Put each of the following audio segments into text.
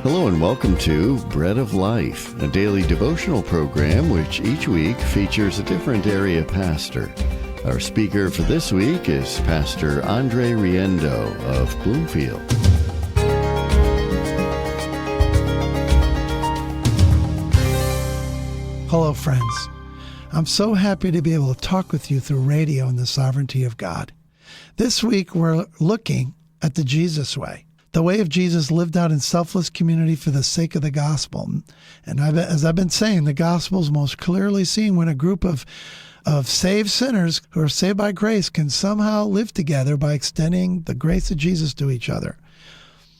Hello and welcome to Bread of Life, a daily devotional program which each week features a different area pastor. Our speaker for this week is Pastor Riendeau of Bloomfield. Hello, friends. I'm so happy to be able to talk with you through radio and the sovereignty of God. This week, we're looking at the Jesus way, the way of Jesus lived out in selfless community for the sake of the gospel. And as I've been saying, the gospel is most clearly seen when a group of saved sinners who are saved by grace can somehow live together by extending the grace of Jesus to each other.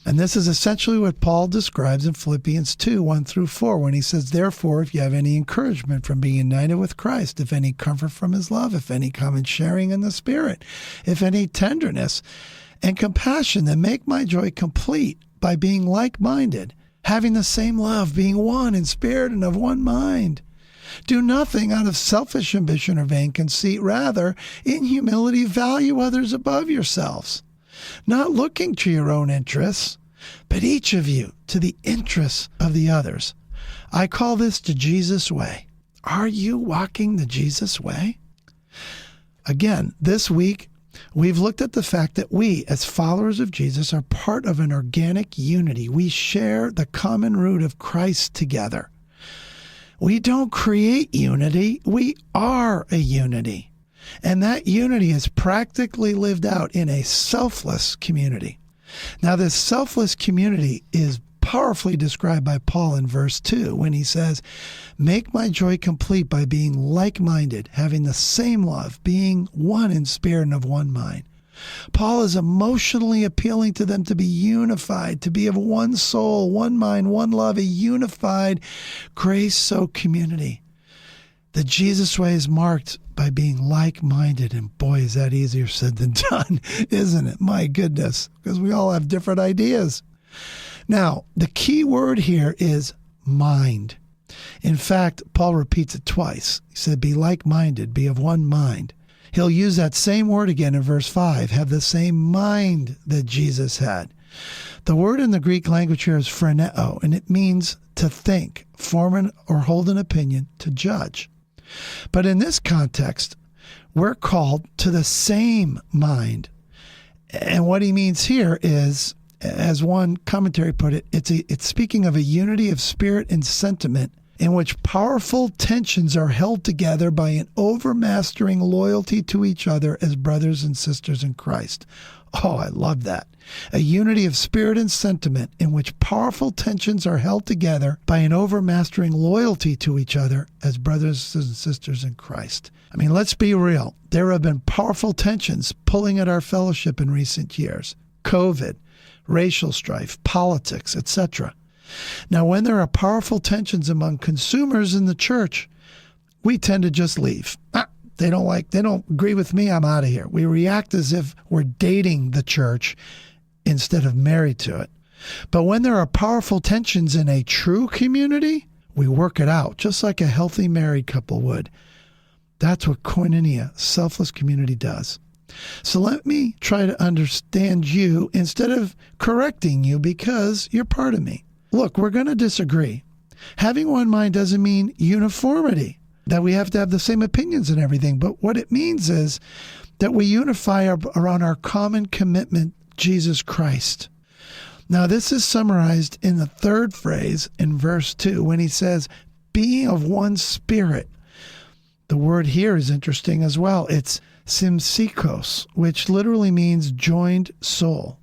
And this is essentially what Paul describes in Philippians 2, 1-4, when he says, "Therefore, if you have any encouragement from being united with Christ, if any comfort from his love, if any common sharing in the Spirit, if any tenderness and compassion, then make my joy complete by being like-minded, having the same love, being one in spirit and of one mind. Do nothing out of selfish ambition or vain conceit. Rather, in humility, value others above yourselves, not looking to your own interests, but each of you to the interests of the others." I call this the Jesus way. Are you walking the Jesus way? Again, this week, we've looked at the fact that we, as followers of Jesus, are part of an organic unity. We share the common root of Christ together. We don't create unity. We are a unity. And that unity is practically lived out in a selfless community. Now, this selfless community is powerfully described by Paul in verse 2 when he says, "Make my joy complete by being like-minded, having the same love, being one in spirit and of one mind." Paul is emotionally appealing to them to be unified, to be of one soul, one mind, one love, a unified, grace-soaked community. The Jesus way is marked by being like-minded, and boy, is that easier said than done, isn't it? My goodness, because we all have different ideas. Now, the key word here is mind. In fact, Paul repeats it twice. He said, be like-minded, be of one mind. He'll use that same word again in verse 5, have the same mind that Jesus had. The word in the Greek language here is phroneo, and it means to think, form or hold an opinion, to judge. But in this context, we're called to the same mind. And what he means here is, as one commentary put it, it's speaking of a unity of spirit and sentiment in which powerful tensions are held together by an overmastering loyalty to each other as brothers and sisters in Christ. Oh, I love that. A unity of spirit and sentiment in which powerful tensions are held together by an overmastering loyalty to each other as brothers and sisters in Christ. I mean, let's be real. There have been powerful tensions pulling at our fellowship in recent years. COVID, racial strife, politics, etc. Now, when there are powerful tensions among consumers in the church, we tend to just leave. They don't agree with me, I'm out of here. We react as if we're dating the church instead of married to it. But when there are powerful tensions in a true community, we work it out, just like a healthy married couple would. That's what koinonia, selfless community, does. So let me try to understand you instead of correcting you because you're part of me. Look, we're going to disagree. Having one mind doesn't mean uniformity, that we have to have the same opinions and everything. But what it means is that we unify around our common commitment, Jesus Christ. Now, this is summarized in the third phrase in verse 2 when he says, being of one spirit. The word here is interesting as well. It's symsikos, which literally means joined soul.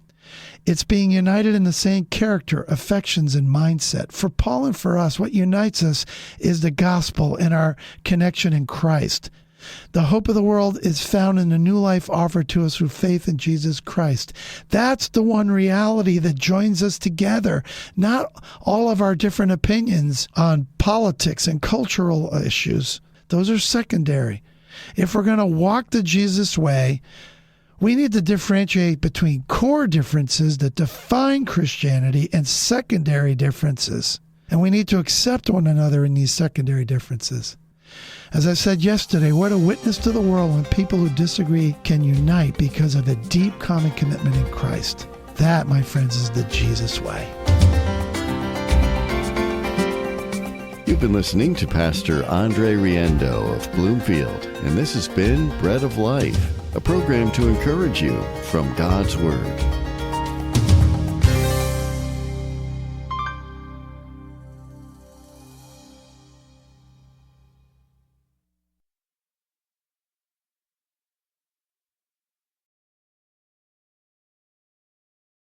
It's being united in the same character, affections, and mindset. For Paul and for us, what unites us is the gospel and our connection in Christ. The hope of the world is found in the new life offered to us through faith in Jesus Christ. That's the one reality that joins us together, not all of our different opinions on politics and cultural issues. Those are secondary. If we're going to walk the Jesus way, we need to differentiate between core differences that define Christianity and secondary differences. And we need to accept one another in these secondary differences. As I said yesterday, what a witness to the world when people who disagree can unite because of a deep common commitment in Christ. That, my friends, is the Jesus way. been listening to Pastor Andre Riendeau of Bloomfield, and this has been Bread of Life, a program to encourage you from God's Word.